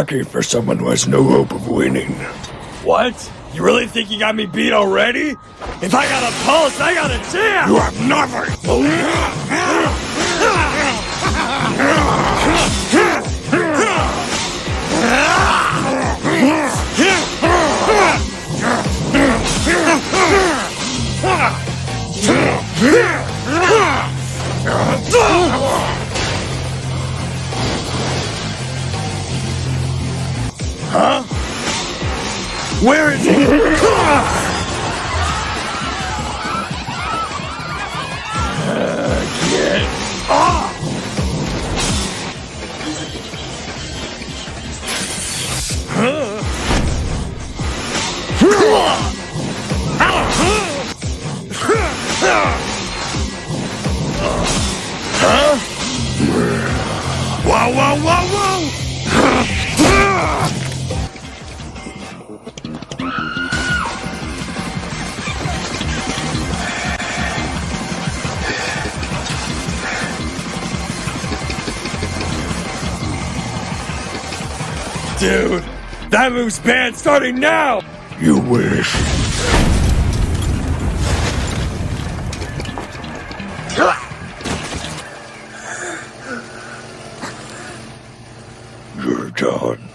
lucky for someone who has no hope of winning. What? You really think you got me beat already? If I got a pulse, I got a chance! You have nothing! Huh? Where is he? Get off! Huh? Whoa, whoa, whoa, whoa! Dude, that move's banned starting now! You wish. You're done.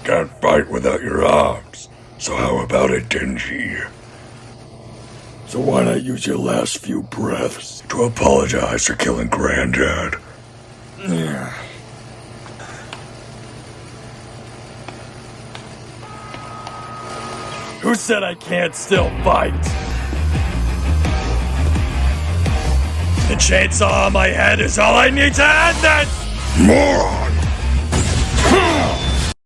Can't fight without your arms. So how about it, Denji? So why not use your last few breaths to apologize for killing Granddad? Who said I can't still fight? The chainsaw on my head is all I need to end this! Moron!